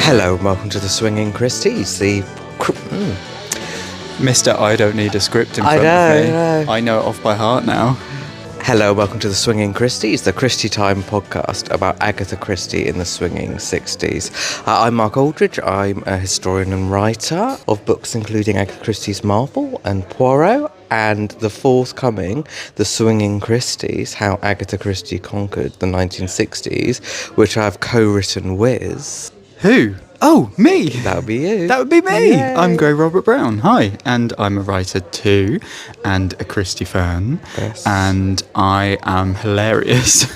Hello, and welcome to the Swinging Christies, Mr. I don't need a script in front of me. I know it off by heart now. Hello, welcome to the Swinging Christies, the Christie Time podcast about Agatha Christie in the swinging 60s. I'm Mark Aldridge. I'm a historian and writer of books including Agatha Christie's Marble and Poirot, and the forthcoming The Swinging Christies, How Agatha Christie Conquered the 1960s, which I've co-written with... Who? Oh, me! That would be you. That would be me! Yay. I'm Gray Robert Brown. Hi. And I'm a writer too, and a Christie fan. Yes. And I am hilarious.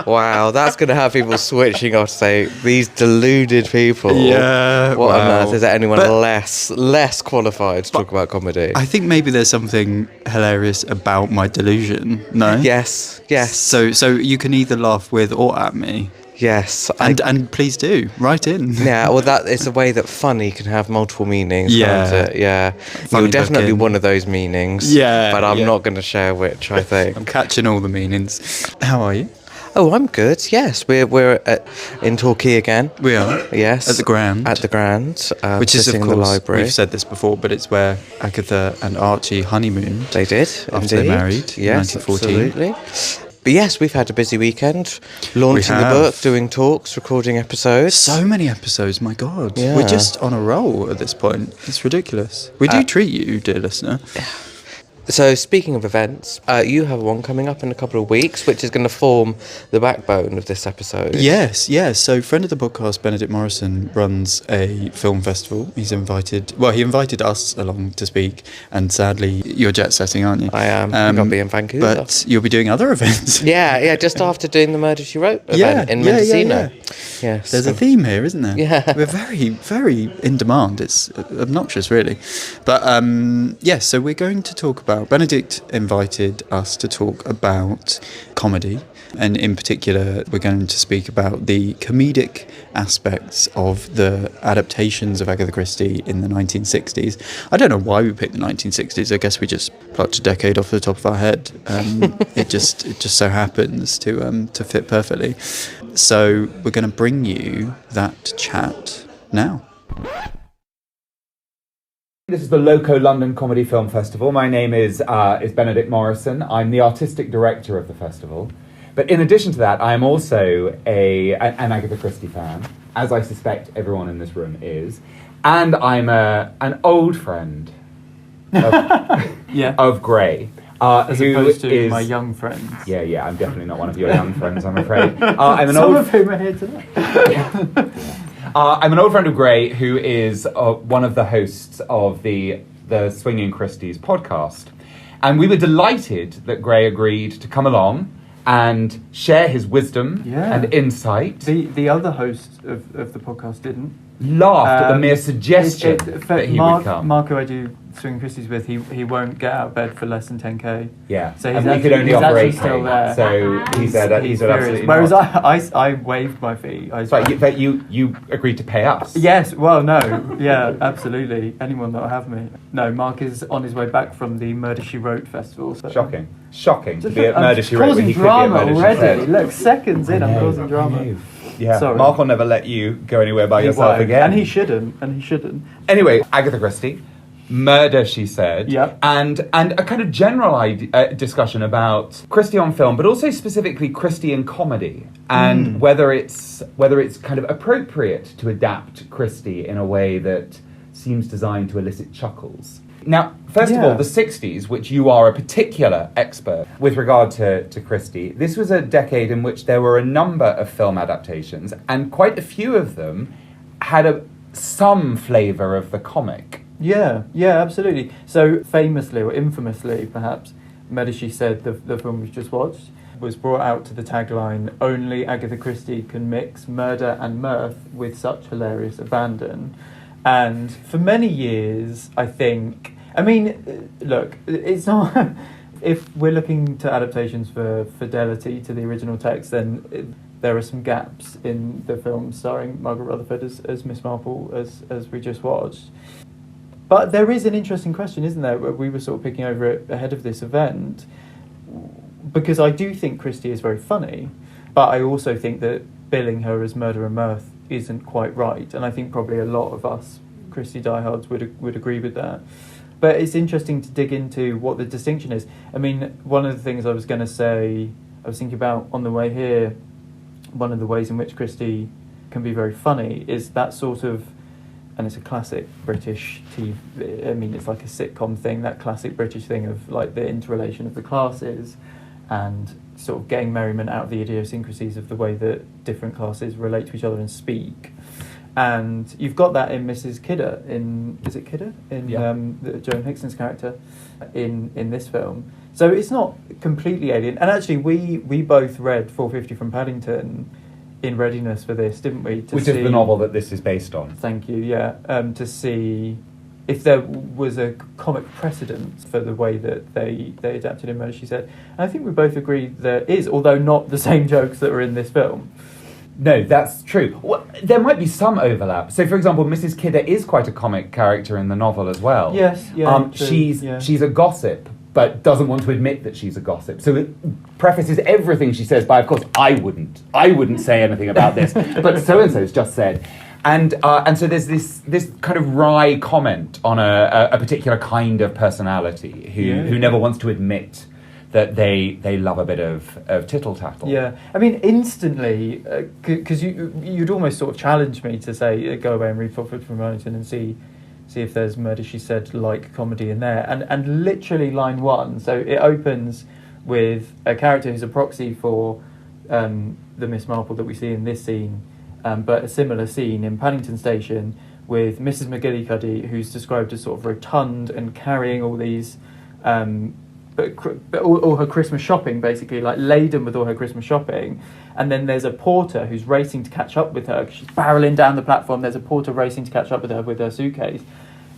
Wow, that's going to have people switching off to say, these deluded people. Yeah, What on well, earth? Is there anyone less qualified to talk about comedy? I think maybe there's something hilarious about my delusion, no? Yes. So you can either laugh with or at me. Yes. And please do, write in. Yeah, well, that is a way that funny can have multiple meanings, Yeah. can't it? Yeah. Funny You're definitely booking. one of those meanings. Yeah, But I'm yeah. not going to share which, I think. I'm catching all the meanings. How are you? Oh, I'm good. Yes, we're in Torquay again. We are. Yes. At the Grand. At the Grand. Which is, of visiting course, the library. we've said this before, but it's where Agatha and Archie honeymooned. They did, After they married in Yes, 1914. absolutely. But yes, we've had a busy weekend, launching the have. book, doing talks, recording episodes. So many episodes, my God. Yeah. We're just on a roll at this point. It's ridiculous. We do treat you, dear listener. So speaking of events, you have one coming up in a couple of weeks, which is going to form the backbone of this episode. Yes. So friend of the podcast, Benedict Morrison, runs a film festival. He invited us along to speak, and sadly, you're jet setting, aren't you? I am. I'm going to be in Vancouver. But you'll be doing other events. Yeah, just after doing the Murder, She Wrote event in Mendocino. Yes. There's a theme here, isn't there? Yeah. We're very, very in demand. It's obnoxious, really. But, so we're going to talk about... Benedict invited us to talk about comedy. And in particular, we're going to speak about the comedic aspects of the adaptations of Agatha Christie in the 1960s. I don't know why we picked the 1960s. I guess we just plucked a decade off the top of our head. It just so happens to fit perfectly. So we're going to bring you that chat now. This is the Loco London Comedy Film Festival. My name is Benedict Morrison. I'm the artistic director of the festival. But in addition to that, I am also an Agatha Christie fan, as I suspect everyone in this room is. And I'm an old friend of Gray. As who opposed to is, my young friends. Yeah, I'm definitely not one of your young friends, I'm afraid. Some of whom are here today. I'm an old friend of Gray, who is one of the hosts of the Swinging Christies podcast. And we were delighted that Gray agreed to come along and share his wisdom and insight. The other host of the podcast didn't. Laughed at the mere suggestion that he would come. Mark, who I do Swinging Christies with, he won't get out of bed for less than 10k. Yeah, so and we could only offer 8k. Still there. So he said absolutely Whereas not. I waived my fee. But you agreed to pay us. Yes, well, no, yeah, absolutely. Anyone that'll have me. No, Mark is on his way back from the Murder, She Wrote festival. So. Shocking to be at Murder, She Wrote when he could be at Murder, She already. Said. Look, seconds in, I'm causing drama. Yeah, sorry. Mark will never let you go anywhere by yourself again. And he shouldn't. Anyway, Agatha Christie, Murder, She Said, yep. and a kind of general discussion about Christie on film, but also specifically Christie in comedy, and whether it's kind of appropriate to adapt Christie in a way that seems designed to elicit chuckles. Now, first of all, the 60s, which you are a particular expert with regard to Christie, this was a decade in which there were a number of film adaptations, and quite a few of them had some flavour of the comic. Yeah, absolutely. So famously, or infamously perhaps, Murder, She Said, the film we've just watched, was brought out to the tagline, "Only Agatha Christie can mix murder and mirth with such hilarious abandon." And for many years, look, it's not... If we're looking to adaptations for fidelity to the original text, then there are some gaps in the film starring Margaret Rutherford as Miss Marple, as we just watched. But there is an interesting question, isn't there? We were sort of picking over it ahead of this event, because I do think Christie is very funny, but I also think that billing her as Murder and Mirth isn't quite right, and I think probably a lot of us Christie diehards would agree with that. But it's interesting to dig into what the distinction is. I mean, one of the things I was going to say, I was thinking about on the way here, one of the ways in which Christie can be very funny is that sort of, and it's a classic British TV, I mean, it's like a sitcom thing, that classic British thing of like the interrelation of the classes and sort of getting merriment out of the idiosyncrasies of the way that different classes relate to each other and speak. And you've got that in Mrs. Kidder, is it Kidder? In Joan Hickson's character in this film. So it's not completely alien. And actually, we both read 450 from Paddington in readiness for this, didn't we? Which is the novel that this is based on. Thank you, yeah. To see if there was a comic precedent for the way that they adapted in Murder, She Said. And I think we both agree there is, although not the same jokes that were in this film. No, that's true. Well, there might be some overlap. So, for example, Mrs. Kidder is quite a comic character in the novel as well. Yes, yeah. She's a gossip, but doesn't want to admit that she's a gossip. So it prefaces everything she says by, of course, I wouldn't say anything about this, but so and so's just said. And so there's this kind of wry comment on a particular kind of personality who never wants to admit that they love a bit of tittle-tattle. Yeah, I mean, instantly, because you'd almost sort of challenge me to say, go away and read 450 from Paddington and see if there's Murder, She Said, like comedy in there. And literally line one, so it opens with a character who's a proxy for the Miss Marple that we see in this scene, but a similar scene in Paddington Station with Mrs. McGillicuddy, who's described as sort of rotund and carrying all these... But all her Christmas shopping, basically, like laden with all her Christmas shopping. And then there's a porter who's racing to catch up with her, 'cause she's barreling down the platform. There's a porter racing to catch up with her with her suitcase.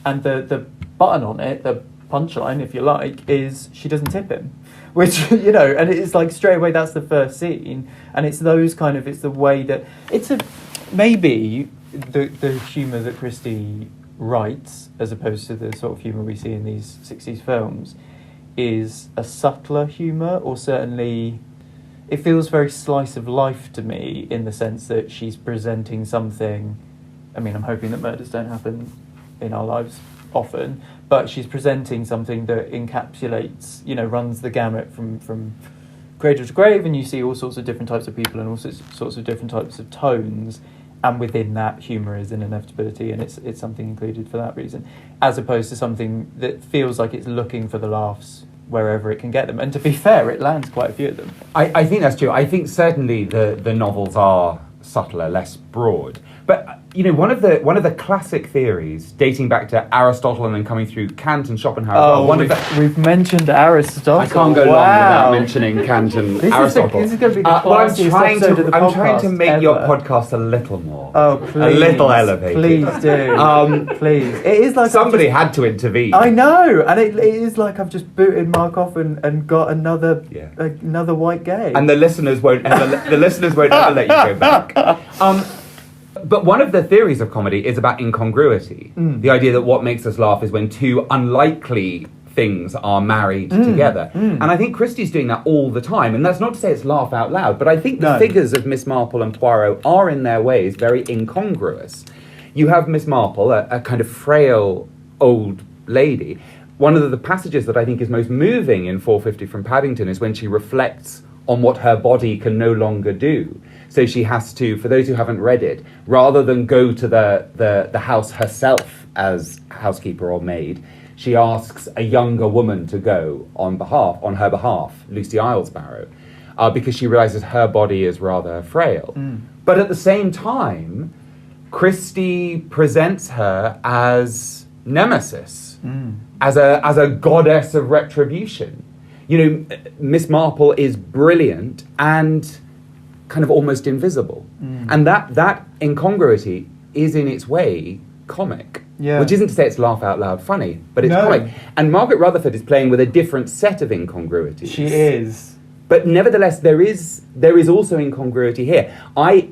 And the button on it, the punchline, if you like, is she doesn't tip him. Which, you know, and it's like straight away that's the first scene. And it's those kind of, it's the way that, maybe the humour that Christie writes, as opposed to the sort of humour we see in these 60s films, is a subtler humour, or certainly it feels very slice of life to me in the sense that she's presenting something. I mean, I'm hoping that murders don't happen in our lives often, but she's presenting something that encapsulates, you know, runs the gamut from cradle to grave, and you see all sorts of different types of people and all sorts of different types of tones, and within that humour is an inevitability, and it's something included for that reason, as opposed to something that feels like it's looking for the laughs wherever it can get them. And to be fair, it lands quite a few of them. I think that's true. I think certainly the novels are subtler, less broad. But you know, one of the classic theories dating back to Aristotle and then coming through Kant and Schopenhauer. We've mentioned Aristotle. I can't go long without mentioning Kant and Aristotle. This is going to be the classiest episode of the podcast. I'm trying to make your podcast a little more. Oh, please. A little elevated. Please do. Please. It is like somebody had to intervene. I know, and it is like I've just booted Mark off and got another white gay. And the listeners won't ever let you go back. But one of the theories of comedy is about incongruity. The idea that what makes us laugh is when two unlikely things are married together. And I think Christie's doing that all the time. And that's not to say it's laugh out loud, but I think the figures of Miss Marple and Poirot are in their ways very incongruous. You have Miss Marple, a kind of frail old lady. One of the passages that I think is most moving in 450 from Paddington is when she reflects on what her body can no longer do. So she has to, for those who haven't read it, rather than go to the house herself as housekeeper or maid, she asks a younger woman to go on her behalf, Lucy Islesbarrow, because she realises her body is rather frail. But at the same time, Christie presents her as Nemesis, as a goddess of retribution. You know, Miss Marple is brilliant and kind of almost invisible. And that incongruity is in its way comic. Which isn't to say it's laugh out loud funny, but it's comic. And Margaret Rutherford is playing with a different set of incongruities. She is. But nevertheless, there is also incongruity here. I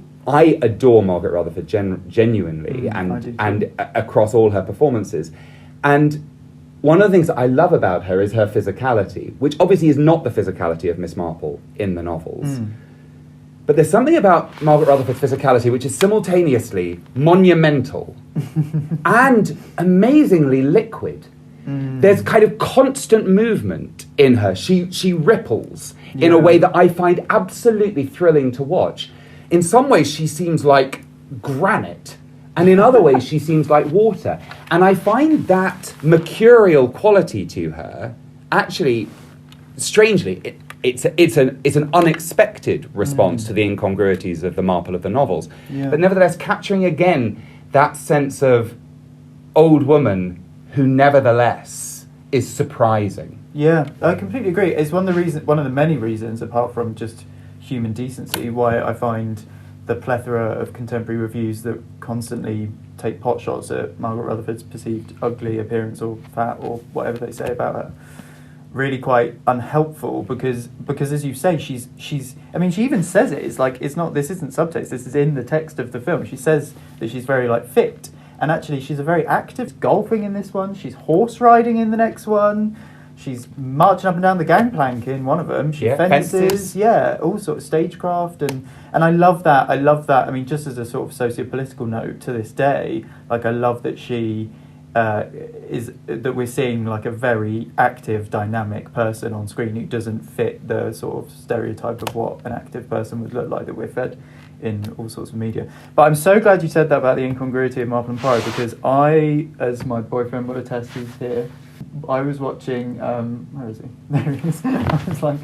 adore Margaret Rutherford genuinely and across all her performances. And one of the things that I love about her is her physicality, which obviously is not the physicality of Miss Marple in the novels. But there's something about Margaret Rutherford's physicality which is simultaneously monumental and amazingly liquid. There's kind of constant movement in her. She ripples in a way that I find absolutely thrilling to watch. In some ways, she seems like granite, and in other ways, she seems like water. And I find that mercurial quality to her actually, strangely, it's an unexpected response to the incongruities of the Marple of the novels. Yeah. But nevertheless, capturing again that sense of old woman who nevertheless is surprising. Yeah, I completely agree. It's one of the many reasons, apart from just human decency, why I find the plethora of contemporary reviews that constantly take pot shots at Margaret Rutherford's perceived ugly appearance or fat or whatever they say about her really quite unhelpful, because as you say, she's I mean, she even says it. It's like, this isn't subtext, this is in the text of the film. She says that she's very like fit, and actually she's a very active, golfing in this one, she's horse riding in the next one, she's marching up and down the gangplank in one of them, she fences, all sort of stagecraft, and I love that. I mean, just as a sort of socio-political note to this day, like, I love that she that we're seeing like a very active, dynamic person on screen who doesn't fit the sort of stereotype of what an active person would look like that we're fed in all sorts of media. But I'm so glad you said that about the incongruity of Marple and Poirot, because I, as my boyfriend will attest, he's here, I was watching, where is he? There he is. I was like,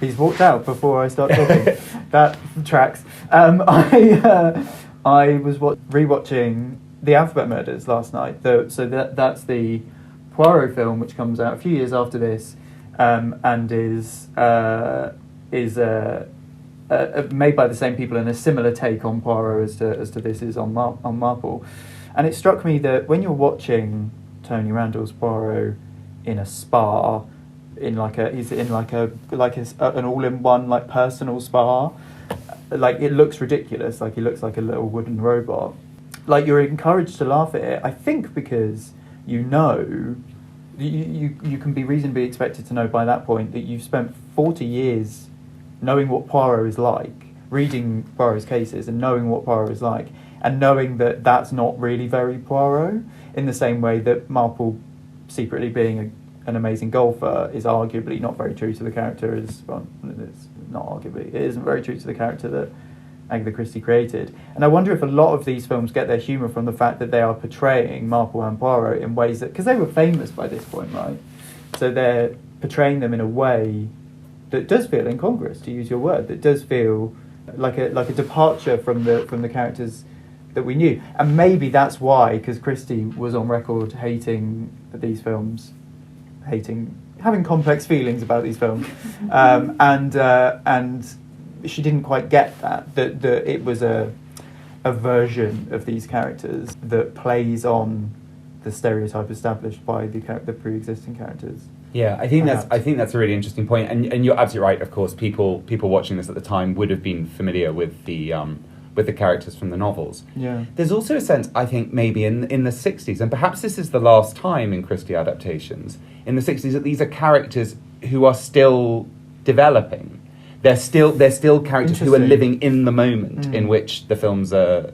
he's walked out before I start talking. That tracks. I was rewatching The Alphabet Murders last night. So that's the Poirot film, which comes out a few years after this, and is made by the same people, and a similar take on Poirot as to this is on Marple. And it struck me that when you're watching Tony Randall's Poirot in a spa, an all-in-one like personal spa, like, it looks ridiculous, like he looks like a little wooden robot. Like, you're encouraged to laugh at it, I think, because you know, you can be reasonably expected to know by that point that you've spent 40 years knowing what Poirot is like, reading Poirot's cases and knowing what Poirot is like, and knowing that that's not really very Poirot, in the same way that Marple secretly being an amazing golfer is arguably not very true to the character, it's not arguably, it isn't very true to the character that Agatha Christie created. And I wonder if a lot of these films get their humour from the fact that they are portraying Marple and Poirot in ways that, because they were famous by this point, right? So they're portraying them in a way that does feel incongruous, to use your word, that does feel like a departure from the characters that we knew. And maybe that's why, because Christie was on record hating these films, having complex feelings about these films, and she didn't quite get that it was a version of these characters that plays on the stereotype established by the pre-existing characters. Yeah, I think that's a really interesting point, and you're absolutely right. Of course, people watching this at the time would have been familiar with the characters from the novels. Yeah, there's also a sense, I think, maybe in the 60s, and perhaps this is the last time in Christie adaptations in the 60s, that these are characters who are still developing. They're still characters who are living in the moment in which the films are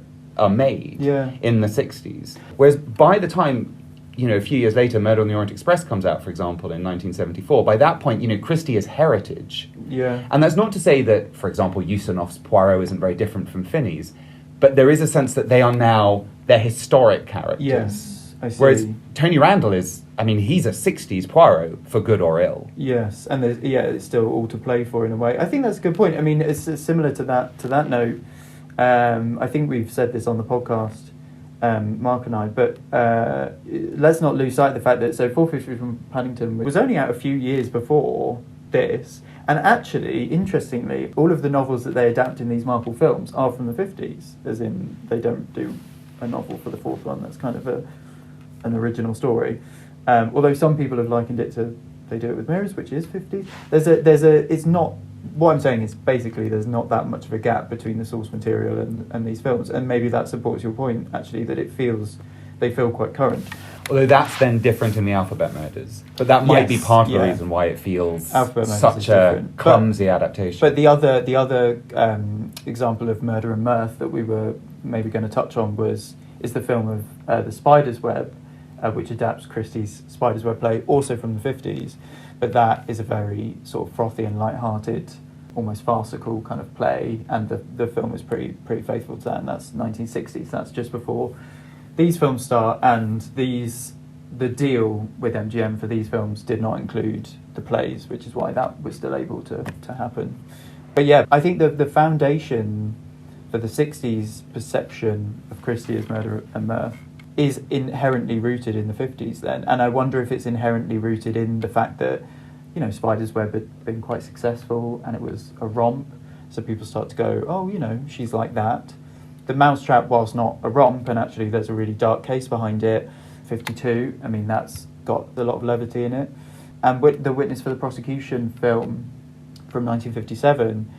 made in the 60s. Whereas by the time, a few years later, Murder on the Orient Express comes out, for example, in 1974, by that point, Christie is heritage. Yeah. And that's not to say that, for example, Usanov's Poirot isn't very different from Finney's, but there is a sense that they're historic characters. Yes, I see. Whereas Tony Randall is, he's a 60s Poirot, for good or ill. Yes, and it's still all to play for in a way. I think that's a good point. It's similar to that note. I think we've said this on the podcast, Mark and I, but let's not lose sight of the fact that 450 from Paddington was only out a few years before this, and actually, interestingly, all of the novels that they adapt in these Marple films are from the 50s, as in they don't do a novel for the fourth one. That's kind of an original story. Although some people have likened it to They Do It With Mirrors, which is 50s. It's not, what I'm saying is basically there's not that much of a gap between the source material and these films, and maybe that supports your point, actually, that it feels they feel quite current. Although that's then different in the Alphabet Murders. But that might be part of the reason why it feels such a clumsy adaptation. But the other example of murder and mirth that we were maybe going to touch on is the film of The Spider's Web, which adapts Christie's Spider's Web play, also from the 50s. But that is a very sort of frothy and light-hearted, almost farcical kind of play, and the film is pretty faithful to that, and that's 1960s. That's just before these films start, and the deal with MGM for these films did not include the plays, which is why that was still able to happen. But yeah, I think the foundation for the 60s perception of Christie as murder and mirth is inherently rooted in the 50s then, and I wonder if it's inherently rooted in the fact that, you know, Spider's Web had been quite successful and it was a romp, so people start to go, oh, you know, she's like that. The Mousetrap, whilst not a romp, and actually there's a really dark case behind it, 52, I mean, that's got a lot of levity in it. And the Witness for the Prosecution film from 1957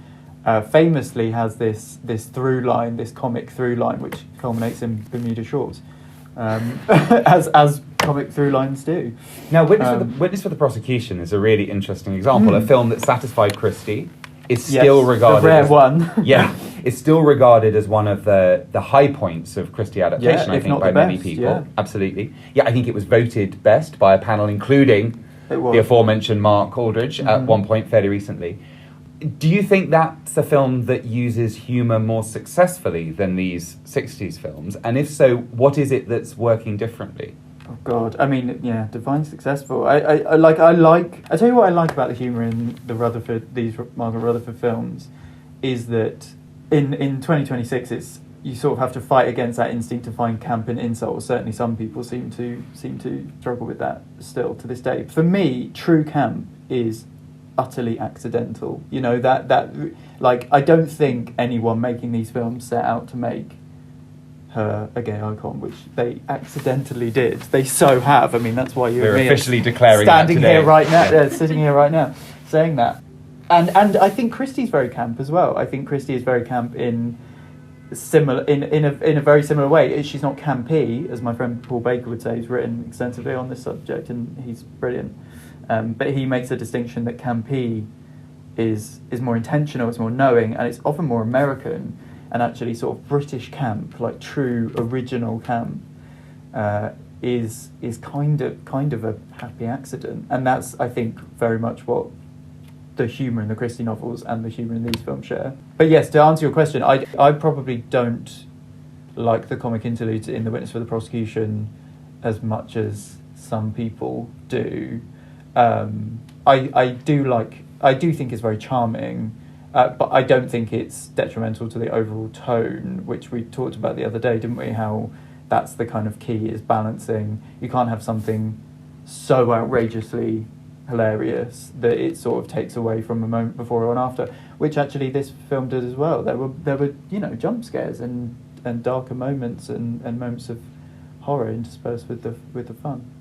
famously has this through line, this comic through line, which culminates in Bermuda Shorts, as comic through lines do. Now, Witness for the Prosecution is a really interesting example. A film that satisfied Christie is still regarded the rare one. Yeah, it's still regarded as one of the high points of Christie adaptation, I think, by many people. Yeah. Absolutely. Yeah, I think it was voted best by a panel including the aforementioned Mark Aldridge at one point fairly recently. Do you think that's a film that uses humour more successfly than these 60s films? And if so, what is it that's working differently? Oh God! I mean, yeah, define successful. I tell you what I like about the humour in these Margaret Rutherford films, is that in 2026 you sort of have to fight against that instinct to find camp and insult. Certainly, some people seem to struggle with that still to this day. For me, true camp is utterly accidental. You know, that like, I don't think anyone making these films set out to make her a gay icon, which they accidentally did. They so have. I mean, that's why you're officially declaring standing that here right now, sitting here right now, saying that. And I think Christie's very camp as well. I think Christie is very camp in a very similar way. She's not campy, as my friend Paul Baker would say. He's written extensively on this subject, and he's brilliant. But he makes a distinction that campy is more intentional, it's more knowing, and it's often more American. And actually, sort of British camp, like true original camp, is kind of a happy accident, and that's, I think, very much what the humour in the Christie novels and the humour in these films share. But yes, to answer your question, I probably don't like the comic interludes in The Witness for the Prosecution as much as some people do. I do think it's very charming. But I don't think it's detrimental to the overall tone, which we talked about the other day, didn't we? How that's the kind of key, is balancing. You can't have something so outrageously hilarious that it sort of takes away from a moment before or after, which actually this film did as well. There were jump scares and darker moments and moments of horror interspersed with the fun.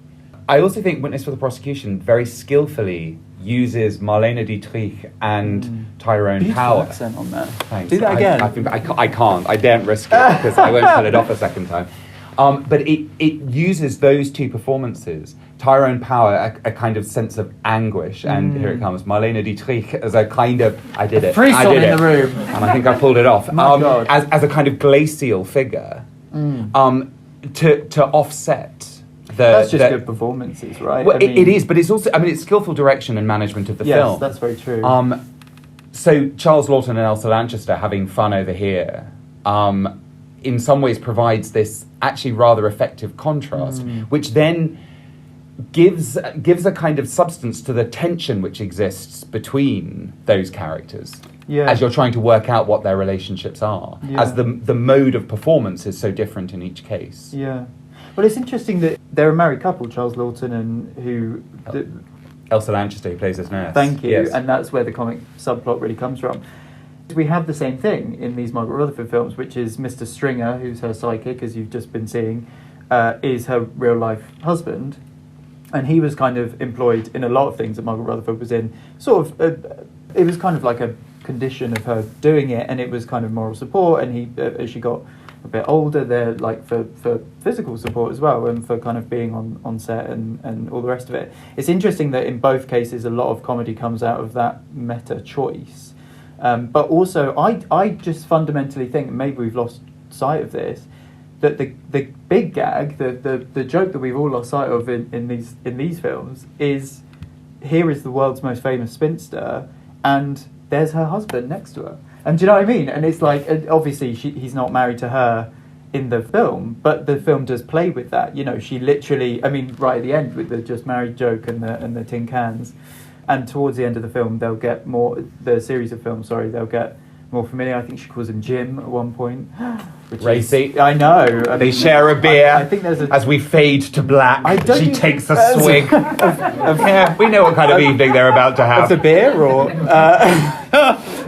I also think Witness for the Prosecution very skillfully uses Marlene Dietrich and Tyrone Beautiful Power. Accent on that. Thanks. Do that again. I can't. I daren't risk it because I won't pull it off a second time. But it uses those two performances. Tyrone Power, a kind of sense of anguish, and here it comes. Marlene Dietrich as a kind of, I did it. Frisson in the room. And I think I pulled it off. My God. As a kind of glacial figure, to offset. That's just good performances, right? Well, it is, but it's also, it's skillful direction and management of the film. Yes, that's very true. So Charles Laughton and Elsa Lanchester having fun over here, in some ways provides this actually rather effective contrast, which then gives a kind of substance to the tension which exists between those characters. Yeah. As you're trying to work out what their relationships are, as the mode of performance is so different in each case. Yeah. Well, it's interesting that they're a married couple, Charles Laughton Elsa Lanchester, who plays as Mirth. Thank you, yes. And that's where the comic subplot really comes from. We have the same thing in these Margaret Rutherford films, which is Mr. Stringer, who's her psychic, as you've just been seeing, is her real-life husband. And he was kind of employed in a lot of things that Margaret Rutherford was in. It was kind of like a condition of her doing it, and it was kind of moral support, and as she got a bit older. They're like for physical support as well, and for kind of being on set and all the rest of it. It's interesting that in both cases a lot of comedy comes out of that meta choice. But also I just fundamentally think, maybe we've lost sight of this, that the big gag, the joke that we've all lost sight of in these films is, here is the world's most famous spinster, and there's her husband next to her. And do you know what I mean? And it's like, obviously he's not married to her in the film, but the film does play with that. You know, she literally, I mean, right at the end with the just married joke and the tin cans, and towards the end of the film they'll get more, the series of films, sorry, they'll get more familiar. I think she calls him Jim at one point. Racy. I know. They share a beer. I think there's as we fade to black, she takes a swig. of We know what kind of evening they're about to have. Of the beer, or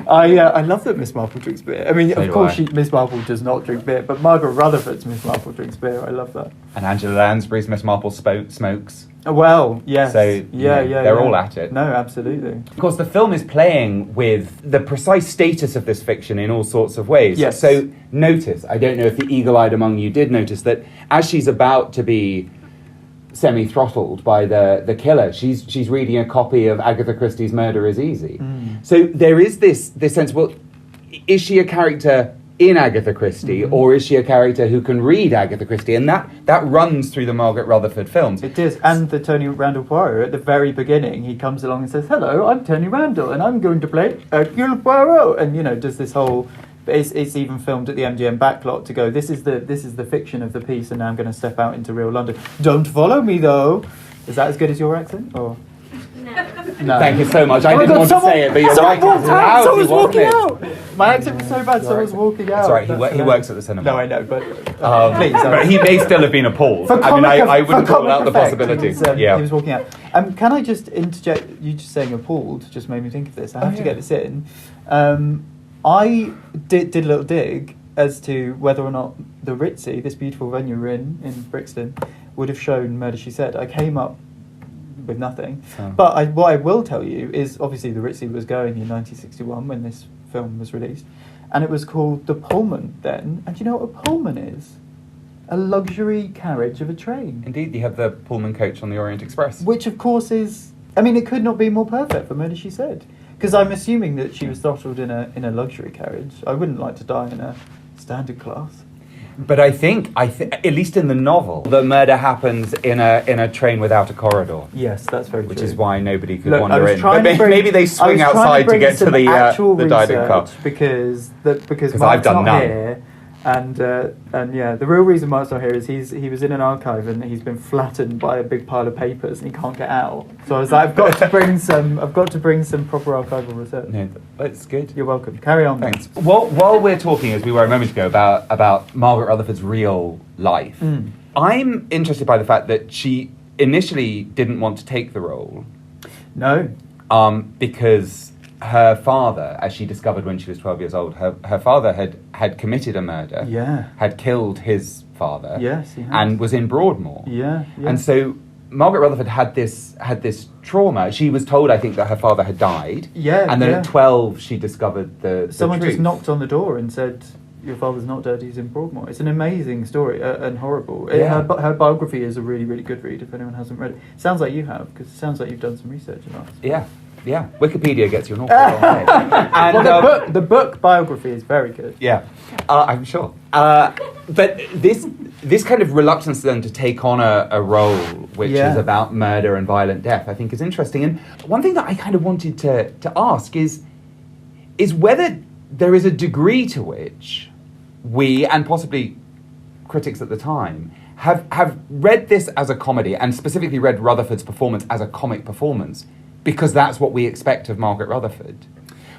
I love that Miss Marple drinks beer. I mean, of course, Miss Marple does not drink beer, but Margaret Rutherford's Miss Marple drinks beer. I love that. And Angela Lansbury's Miss Marple smokes. Well, yes. So they're all at it. No, absolutely. Of course, the film is playing with the precise status of this fiction in all sorts of ways. Yes. So notice, I don't know if the eagle-eyed among you did notice, that as she's about to be semi-throttled by the killer, she's reading a copy of Agatha Christie's Murder is Easy. So there is this sense, well, is she a character in Agatha Christie, or is she a character who can read Agatha Christie? And that runs through the Margaret Rutherford films. It is. And the Tony Randall Poirot, at the very beginning, he comes along and says, "Hello, I'm Tony Randall, and I'm going to play Hercule Poirot," and, you know, does this whole... It's even filmed at the MGM backlot to go, this is the fiction of the piece, and now I'm going to step out into real London. Don't follow me, though. Is that as good as your accent? Or... No. Thank you so much. I didn't want to say it, but you're right. Someone's walking out. My accent was so bad, someone's walking out. Sorry, he works at the cinema. No, I know, but please. But he may still have been appalled. I wouldn't rule out the possibility. He was walking out. Can I just interject? You just saying appalled just made me think of this. I have to get this in. I did a little dig as to whether or not the Ritzy, this beautiful venue we're in Brixton, would have shown Murder, She Said. I came up with nothing. But what I will tell you is, obviously the Ritzy was going in 1961 when this film was released, and it was called the Pullman then. And do you know what a Pullman is? A luxury carriage of a train. Indeed, you have the Pullman coach on the Orient Express. Which, of course, is... I mean, it could not be more perfect for Murder, She Said. Because I'm assuming that she was throttled in a luxury carriage. I wouldn't like to die in a standard class. But I think, at least in the novel, the murder happens in a train without a corridor. Yes, that's very true. Which is why nobody could Look, wander in. But maybe they swing outside to get to the dining car. Because Mark's I've done not none. here. And yeah, the real reason Mark's not here is he was in an archive and he's been flattened by a big pile of papers and he can't get out. So I was like, I've got to bring some proper archival research. No, that's good. You're welcome. Carry on. Thanks. While we're talking, as we were a moment ago, about Margaret Rutherford's real life, I'm interested by the fact that she initially didn't want to take the role. No. Because her father, as she discovered when she was 12 years old, her father had committed a murder. Yeah. Had killed his father. Yes, he had. And was in Broadmoor. Yeah. And so Margaret Rutherford had this trauma. She was told, I think, that her father had died. Yeah. And then at 12, she discovered the Someone truth. just knocked on the door and said, "Your father's not dead, he's in Broadmoor." It's an amazing story and horrible. Yeah. Her biography is a really, really good read if anyone hasn't read it. Sounds like you have, because it sounds like you've done some research on us. Yeah. Wikipedia gets you an awful long way. And well, the book biography is very good. Yeah, I'm sure. But this kind of reluctance then to take on a role which is about murder and violent death, I think, is interesting. And one thing that I kind of wanted to ask is whether there is a degree to which we, and possibly critics at the time, have read this as a comedy, and specifically read Rutherford's performance as a comic performance, because that's what we expect of Margaret Rutherford.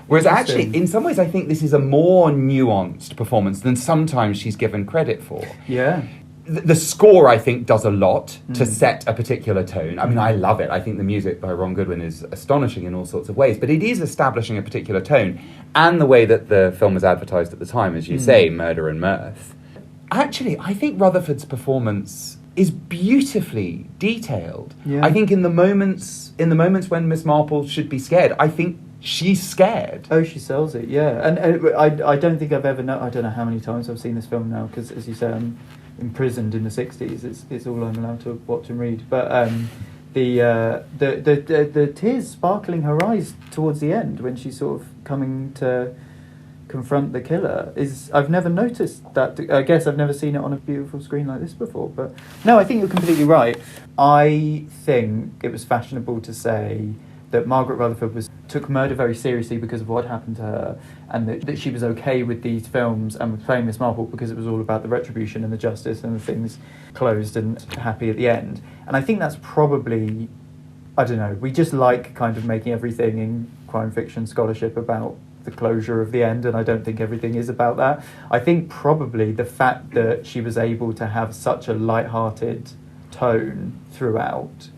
Whereas actually, in some ways, I think this is a more nuanced performance than sometimes she's given credit for. Yeah. The score, I think, does a lot to set a particular tone. I mean, I love it. I think the music by Ron Goodwin is astonishing in all sorts of ways, but it is establishing a particular tone. And the way that the film was advertised at the time, as you say, Murder and Mirth. Actually, I think Rutherford's performance is beautifully detailed. Yeah. I think in the moments when Miss Marple should be scared, I think she's scared. Oh, she sells it, yeah. And I don't think I've ever I don't know how many times I've seen this film now, because, as you say, I'm imprisoned in the 60s. It's all I'm allowed to watch and read. But the tears sparkling her eyes towards the end when she's sort of coming to confront the killer is, I've never noticed that. I guess I've never seen it on a beautiful screen like this before. But no, I think you're completely right. I think it was fashionable to say that Margaret Rutherford took murder very seriously because of what happened to her, and that she was okay with these films and was playing Miss Marple because it was all about the retribution and the justice and the things closed and happy at the end. And I think that's probably, I don't know, we just like kind of making everything in crime fiction scholarship about the closure of the end, and I don't think everything is about that. I think probably the fact that she was able to have such a light-hearted tone throughout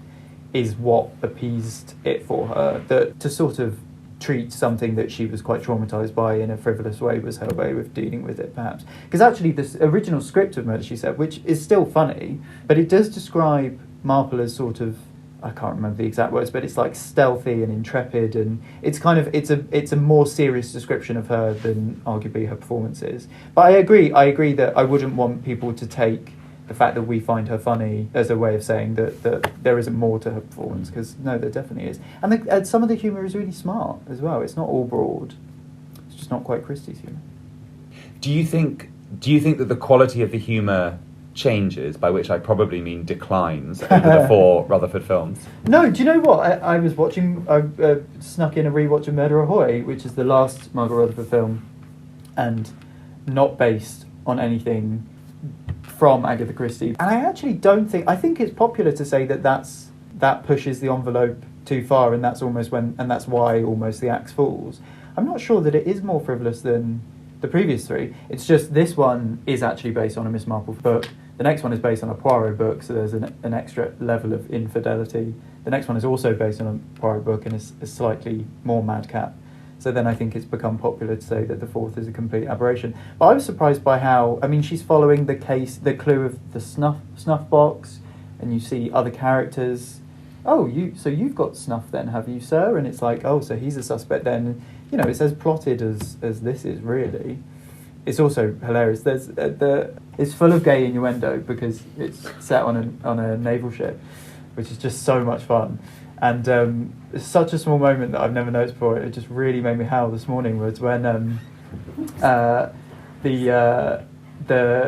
is what appeased it for her. That to sort of treat something that she was quite traumatised by in a frivolous way was her way of dealing with it, perhaps. Because actually the original script of Murder, She Said, which is still funny, but it does describe Marple as sort of, I can't remember the exact words, but it's like stealthy and intrepid, and it's kind of it's a more serious description of her than arguably her performance is. But I agree that I wouldn't want people to take the fact that we find her funny as a way of saying that there isn't more to her performance, because no, there definitely is. And some of the humour is really smart as well. It's not all broad. It's just not quite Christie's humour. Do you think that the quality of the humour changes, by which I probably mean declines, over the 4 Rutherford films? No, do you know what? I snuck in a rewatch of Murder Ahoy, which is the last Margaret Rutherford film, and not based on anything from Agatha Christie. And I actually don't think, I think it's popular to say that pushes the envelope too far, and that's why almost the axe falls. I'm not sure that it is more frivolous than the previous 3. It's just this one is actually based on a Miss Marple book. The next one is based on a Poirot book, so there's an extra level of infidelity. The next one is also based on a Poirot book and is slightly more madcap. So then I think it's become popular to say that the 4th is a complete aberration. But I was surprised by how, I mean, she's following the clue of the snuff box, and you see other characters. Oh, so you've got snuff then, have you, sir? And it's like, oh, so he's a suspect then. You know, it's as plotted as this is, really. It's also hilarious. There's it's full of gay innuendo because it's set on a naval ship, which is just so much fun. And it's such a small moment that I've never noticed before. It just really made me howl this morning. Was when the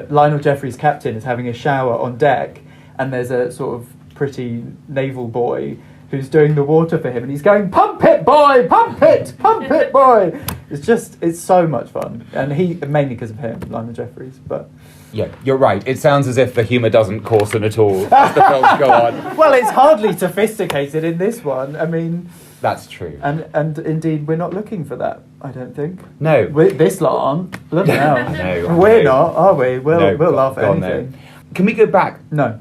Lionel Jeffries captain is having a shower on deck, and there's a sort of pretty naval boy who's doing the water for him, and he's going, "Pump it, boy! Pump it! Pump it, boy!" It's so much fun, and mainly because of him, Lionel Jeffries, but. Yeah, you're right. It sounds as if the humour doesn't coarsen at all as the films go on. Well, it's hardly sophisticated in this one. I mean... That's true. And indeed, we're not looking for that, I don't think. No. This lot aren't. Look now. No. We're not, are we? We'll laugh at anything. No. Can we go back? No.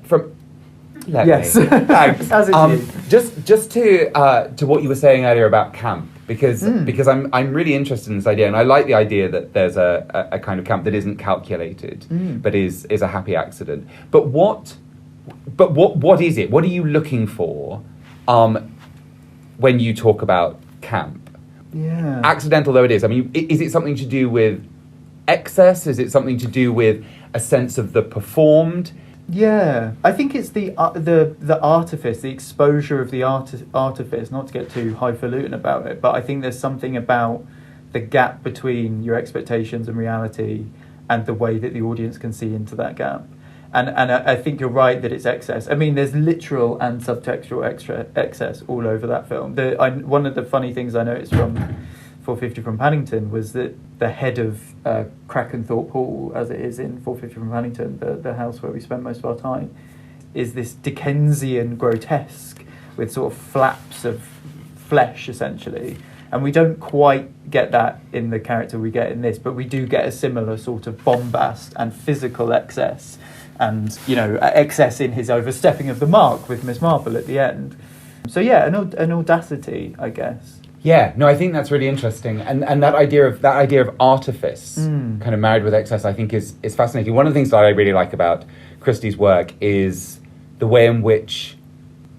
Yes. Thanks. As is you. Just to what you were saying earlier about camp, because I'm really interested in this idea, and I like the idea that there's a kind of camp that isn't calculated, but is a happy accident. But what is it? What are you looking for when you talk about camp? Yeah. Accidental though it is. I mean, is it something to do with excess? Is it something to do with a sense of the performed? Yeah, I think it's the artifice, the exposure of the artifice, not to get too highfalutin about it, but I think there's something about the gap between your expectations and reality and the way that the audience can see into that gap. And I think you're right that it's excess. I mean, there's literal and subtextual excess all over that film. One of the funny things I noticed from 450 from Paddington was that the head of Crackenthorpe Hall, as it is in 450 from Paddington, the house where we spend most of our time, is this Dickensian grotesque with sort of flaps of flesh, essentially. And we don't quite get that in the character we get in this, but we do get a similar sort of bombast and physical excess, and, you know, excess in his overstepping of the mark with Miss Marple at the end. So yeah, an audacity, I guess. Yeah, no, I think that's really interesting, and that idea of artifice, kind of married with excess, I think is fascinating. One of the things that I really like about Christie's work is the way in which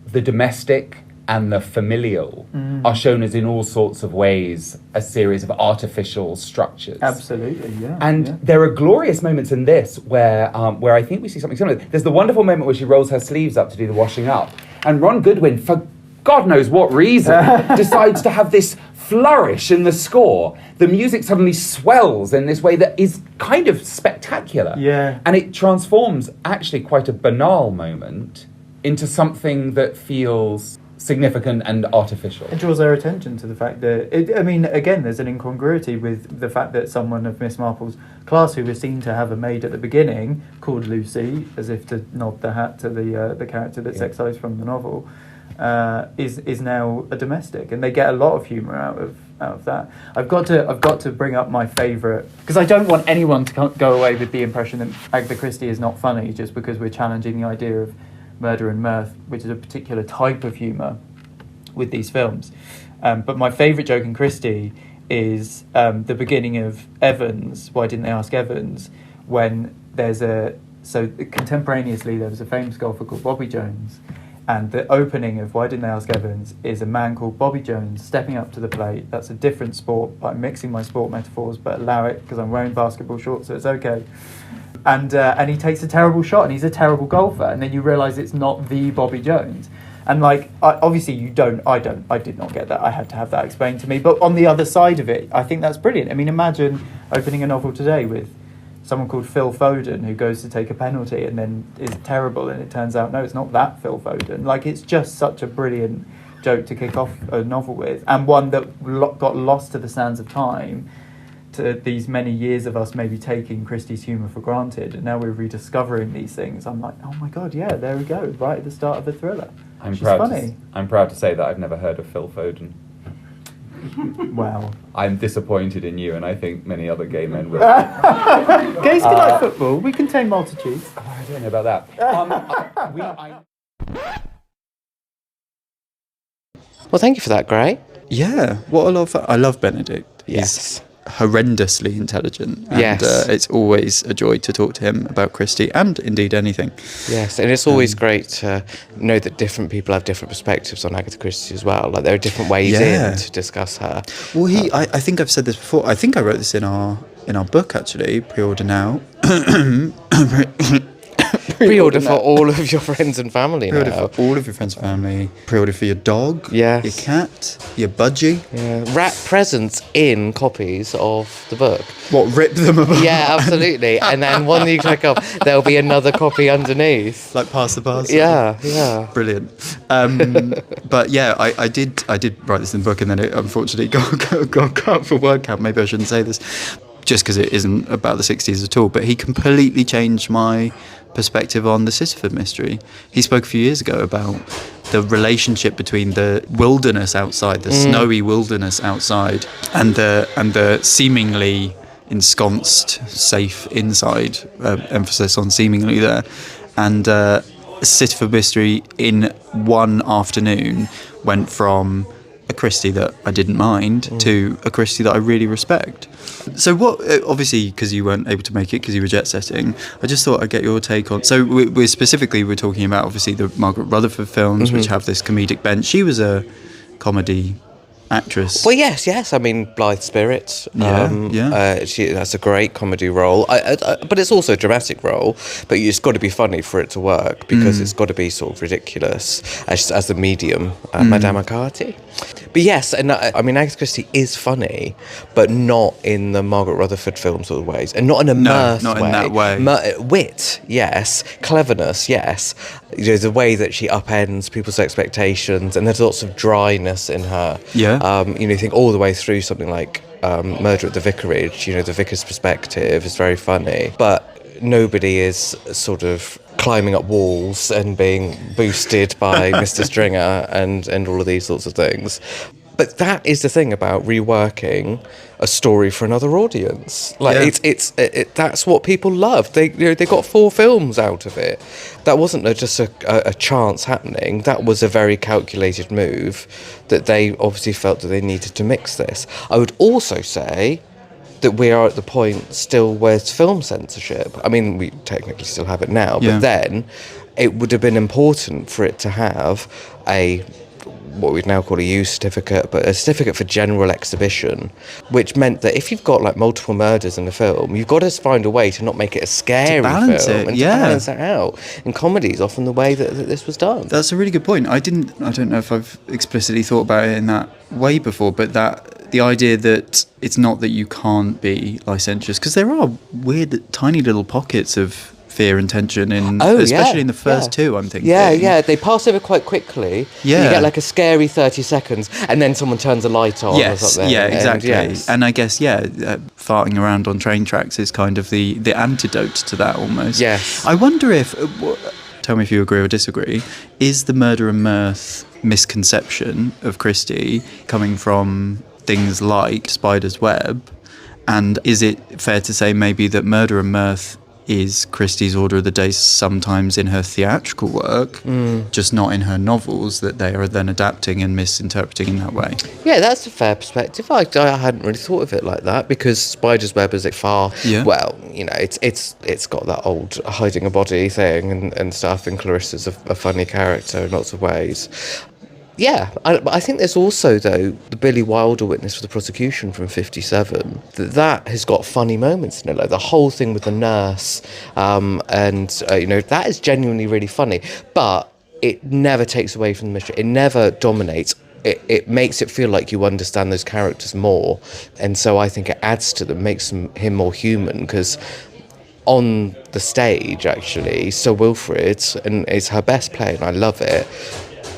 the domestic and the familial are shown as, in all sorts of ways, a series of artificial structures. Absolutely, yeah. And there are glorious moments in this where I think we see something similar. There's the wonderful moment where she rolls her sleeves up to do the washing up, and Ron Goodwin, for God knows what reason, decides to have this flourish in the score. The music suddenly swells in this way that is kind of spectacular. Yeah. And it transforms actually quite a banal moment into something that feels significant and artificial. It draws our attention to the fact that, again, there's an incongruity with the fact that someone of Miss Marple's class, who was seen to have a maid at the beginning, called Lucy, as if to nod the hat to the character that's excised from the novel, is now a domestic, and they get a lot of humour out of that. I've got to bring up my favourite, because I don't want anyone to go away with the impression that Agatha Christie is not funny just because we're challenging the idea of murder and mirth, which is a particular type of humour with these films. But my favourite joke in Christie is the beginning of Evans. Why didn't they ask Evans? When contemporaneously there was a famous golfer called Bobby Jones, and the opening of Why Didn't They Ask Evans is a man called Bobby Jones stepping up to the plate. That's a different sport, but I'm mixing my sport metaphors, but allow it because I'm wearing basketball shorts, so it's okay. And he takes a terrible shot, and he's a terrible golfer, and then you realise it's not the Bobby Jones. And obviously I did not get that. I had to have that explained to me. But on the other side of it, I think that's brilliant. I mean, imagine opening a novel today with someone called Phil Foden who goes to take a penalty and then is terrible, and it turns out, no, it's not that Phil Foden. It's just such a brilliant joke to kick off a novel with, and one that got lost to the sands of time, to these many years of us maybe taking Christie's humour for granted, and now we're rediscovering these things. I'm like, oh my God, yeah, there we go, right at the start of a thriller. I'm proud to say that I've never heard of Phil Foden. Wow. I'm disappointed in you, and I think many other gay men will. Gays can like football. We contain multitudes. Oh, I don't know about that. Well, thank you for that, Gray. Yeah, what a lot of I love Benedict. Yes. He's horrendously intelligent, and Yes. it's always a joy to talk to him about Christie, and indeed anything. Yes, and it's always great to know that different people have different perspectives on Agatha Christie as well. There are different ways in to discuss her. Well, I think I've said this before. I think I wrote this in our book, actually. Pre-order now. Pre-order for all of your friends and family Pre-order now. for all of your friends and family. Pre-order for your dog, Yes. your cat, your budgie. Yeah. Wrap presents in copies of the book. What, rip them apart? Yeah, absolutely. And then one you click off, there'll be another copy underneath. Like pass the parcel. Yeah. Brilliant. But yeah, I did write this in the book, and then it unfortunately got cut for word count. Maybe I shouldn't say this, just because it isn't about the 60s at all. But he completely changed my perspective on the Sisyphus mystery. He spoke a few years ago about the relationship between the wilderness outside, the snowy wilderness outside, and the seemingly ensconced, safe inside. Emphasis on seemingly there. And Sisyphus mystery in one afternoon went from a Christie that I didn't mind to a Christie that I really respect. So what, obviously, because you weren't able to make it because you were jet setting, I just thought I'd get your take on, so we're talking about obviously the Margaret Rutherford films, which have this comedic bent. She was a comedy actress. Well, yes. I mean, Blithe Spirit. That's a great comedy role. But it's also a dramatic role. But it's got to be funny for it to work, because it's got to be sort of ridiculous as the medium, Madame Arcati. But yes, and I mean, Agatha Christie is funny, but not in the Margaret Rutherford film sort of ways, and not in a mirth not way. in that way. Wit, yes. Cleverness, yes. The way that she upends people's expectations, and there's lots of dryness in her. Yeah. You think all the way through something like Murder at the Vicarage, the vicar's perspective is very funny, but nobody is sort of climbing up walls and being boosted by Mr. Stringer and all of these sorts of things. But that is the thing about reworking a story for another audience. That's what people love. They got 4 films out of it. That wasn't just a chance happening. That was a very calculated move that they obviously felt that they needed to mix this. I would also say that we are at the point still where it's film censorship. I mean, we technically still have it now, but then it would have been important for it to have a what we'd now call a U certificate, but a certificate for general exhibition, which meant that if you've got like multiple murders in the film, you've got to find a way to not make it a scary balance film it, and yeah. to balance it out. And comedy is often the way that this was done. That's a really good point. I don't know if I've explicitly thought about it in that way before, but that the idea that it's not that you can't be licentious, because there are weird tiny little pockets of fear and tension especially in the first two, I'm thinking. Yeah, they pass over quite quickly. Yeah. You get like a scary 30 seconds and then someone turns a light on or something. Yeah, exactly. And, and I guess, farting around on train tracks is kind of the antidote to that almost. Yes. I wonder if, tell me if you agree or disagree, is the murder and mirth misconception of Christie coming from things like Spider's Web? And is it fair to say maybe that murder and mirth is Christie's order of the day sometimes in her theatrical work, just not in her novels, that they are then adapting and misinterpreting in that way? Yeah, that's a fair perspective. I hadn't really thought of it like that, because Spider's Web is well, you know, it's got that old hiding a body thing and stuff, and Clarissa's a funny character in lots of ways. Yeah, I think there's also, though, the Billy Wilder witness for the prosecution from 1957, that has got funny moments in it, like the whole thing with the nurse, you know, that is genuinely really funny, but it never takes away from the mystery. It never dominates. It makes it feel like you understand those characters more, and so I think it adds to them, makes him more human, because on the stage, actually, Sir Wilfrid and is her best play, and I love it,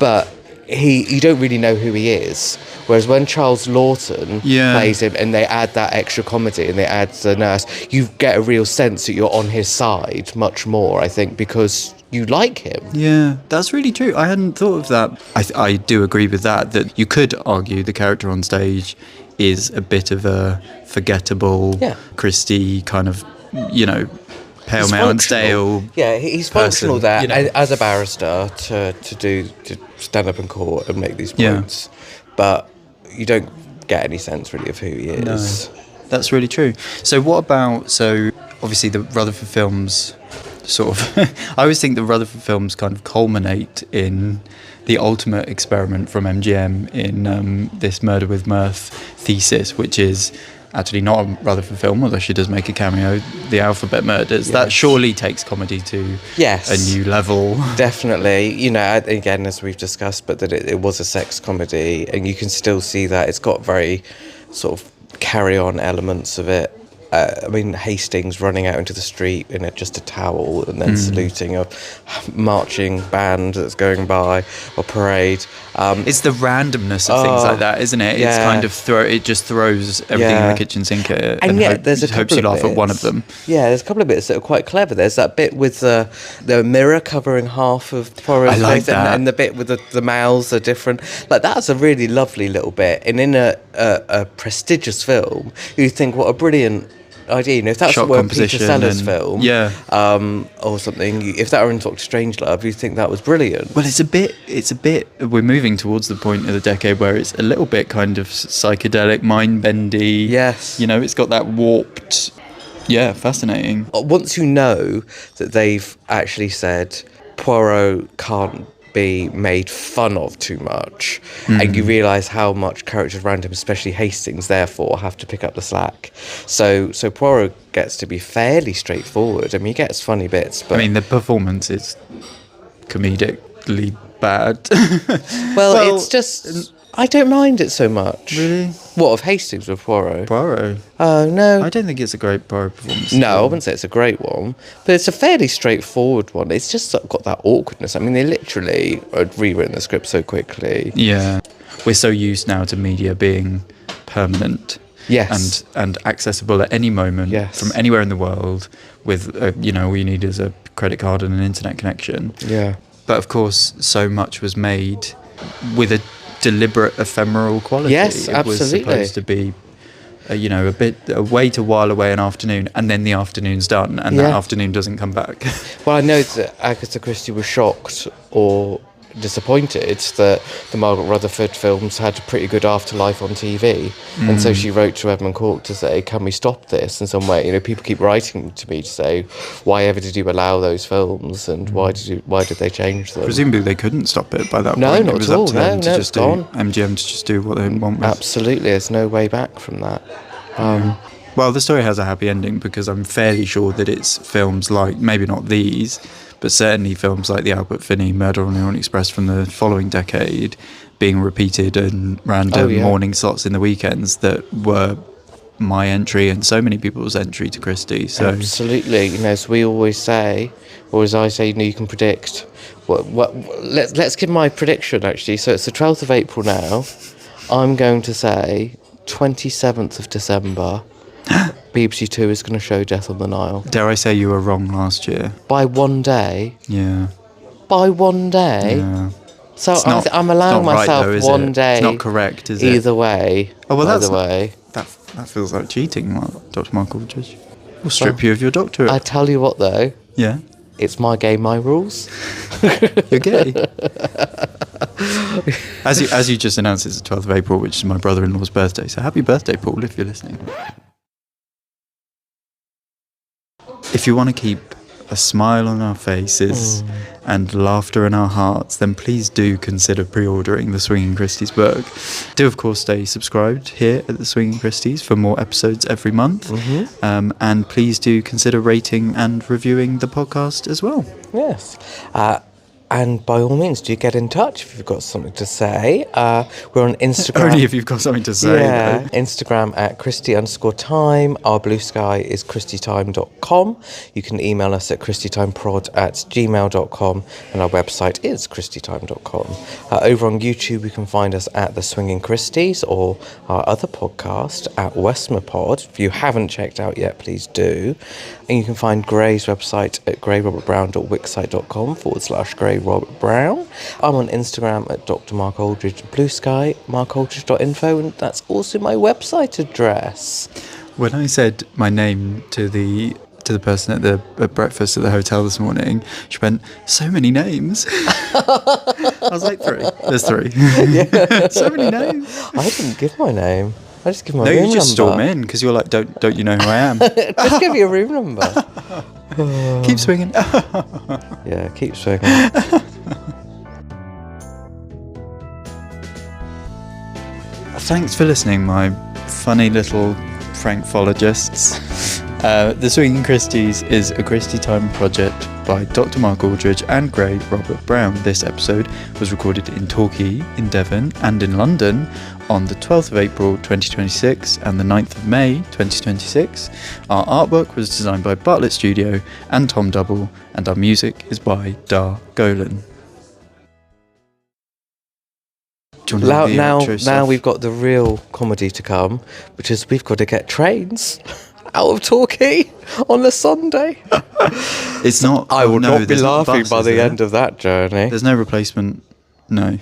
but you don't really know who he is. Whereas when Charles Lawton plays him and they add that extra comedy and they add the nurse, you get a real sense that you're on his side much more, I think, because you like him. Yeah, that's really true. I hadn't thought of that. I do agree with that you could argue the character on stage is a bit of a forgettable Christie kind of, you know, pale male and stale. Yeah, he's functional there, you know, as a barrister to stand up in court and make these points, but you don't get any sense really of who he is. No, that's really true. So what about, obviously the Rutherford films sort of, I always think the Rutherford films kind of culminate in the ultimate experiment from MGM in this Murder with Mirth thesis, which is actually not a Rutherford film, although she does make a cameo, The Alphabet Murders. Yes. That surely takes comedy to a new level. Definitely. You know, again, as we've discussed, but that it was a sex comedy, and you can still see that it's got very sort of carry-on elements of it. I mean, Hastings running out into the street in just a towel and then saluting a marching band that's going by, or parade. It's the randomness of things like that, isn't it? It's kind of it just throws everything in the kitchen sink at it, and yet there's a couple hopes you laugh at one of them. Yeah, there's a couple of bits that are quite clever. There's that bit with the mirror covering half of Poirot's face, and the bit with the mouths are different. Like, that's a really lovely little bit. And in a prestigious film, you think, what a brilliant idea. You know, if that's were Peter Sellers' film, or something, if that were in Dr. Strangelove, you'd think that was brilliant. Well, it's a bit. We're moving towards the point of the decade where it's a little bit kind of psychedelic, mind-bendy. Yes. You know, it's got that warped. Yeah, fascinating. Once you know that they've actually said Poirot can't be made fun of too much, and you realise how much characters around him, especially Hastings, therefore have to pick up the slack. So Poirot gets to be fairly straightforward. I mean, he gets funny bits, but I mean, the performance is comedically bad. well, it's just, I don't mind it so much. Really? What, of Hastings or Poirot? Poirot. Oh, no. I don't think it's a great Poirot performance. No, I wouldn't say it's a great one, but it's a fairly straightforward one. It's just got that awkwardness. I mean, they literally had rewritten the script so quickly. Yeah. We're so used now to media being permanent. Yes. And accessible at any moment from anywhere in the world with, all you need is a credit card and an internet connection. Yeah. But, of course, so much was made with a deliberate ephemeral quality. Yes, absolutely. It was supposed to be, a way to while away an afternoon, and then the afternoon's done, and that afternoon doesn't come back. Well, I know that Agatha Christie was shocked or disappointed that the Margaret Rutherford films had a pretty good afterlife on TV, and so she wrote to Edmund Cork to say, can we stop this in some way? People keep writing to me to say, why ever did you allow those films, and why did they change them? Presumably they couldn't stop it by that point. No, not it was at all. Up to them to No, just it's gone. MGM to just do what they want with. Absolutely, there's no way back from that. Well, the story has a happy ending because I'm fairly sure that it's films like, maybe not these, but certainly films like the Albert Finney Murder on the Orient Express from the following decade being repeated in random morning slots in the weekends that were my entry and so many people's entry to Christie. So absolutely, as we always say, or as I say, you can predict. Let's give my prediction actually. So it's the 12th of April now. I'm going to say 27th of December. BBC Two is going to show Death on the Nile. Dare I say you were wrong last year? By one day? Yeah. By one day? Yeah. So I'm allowing myself right, though, one day. It's not correct, is it? Either way. Oh, well, either way. That feels like cheating, Dr. Mark Aldridge. We'll strip you of your doctorate. I tell you what, though. Yeah? It's my game, my rules. You're gay. As you just announced, it's the 12th of April, which is my brother-in-law's birthday. So happy birthday, Paul, if you're listening. If you want to keep a smile on our faces and laughter in our hearts, then please do consider pre-ordering the Swinging Christies book. Do, of course, stay subscribed here at the Swinging Christies for more episodes every month. And please do consider rating and reviewing the podcast as well. Yes. And by all means, do get in touch if you've got something to say. We're on Instagram. Only if you've got something to say. Yeah, though. Instagram at Christie_time. Our blue sky is christietime.com. You can email us at christietimepod@gmail.com. And our website is christietime.com. Over on YouTube, you can find us at The Swinging Christies or our other podcast at Westmerpod. If you haven't checked out yet, please do. And you can find Gray's website at grayrobertbrown.wixsite.com/GrayRobertBrown. I'm on Instagram at Dr. Mark Aldridge, Blue Sky, markaldridge.info, and that's also my website address. When I said my name to the person at breakfast at the hotel this morning, she went, so many names. I was like, 3. There's 3. So many names. I didn't give my name. I just give my room room number. No, you just storm in because you're like, don't you know who I am? Just give you a room number. Keep swinging. Yeah, keep swinging. Thanks for listening, my funny little Frankphologists. The Swinging Christies is a Christie Time project by Dr. Mark Aldridge and Gray Robert Brown. This episode was recorded in Torquay, in Devon and in London on the 12th of April 2026 and the 9th of May 2026. Our artwork was designed by Bartlett Studio and Tom Double, and our music is by Dar Golan. Now we've got the real comedy to come, which is we've got to get trains out of Torquay on a Sunday. It's not. I will not be laughing buses, by the end of that journey. There's no replacement. No.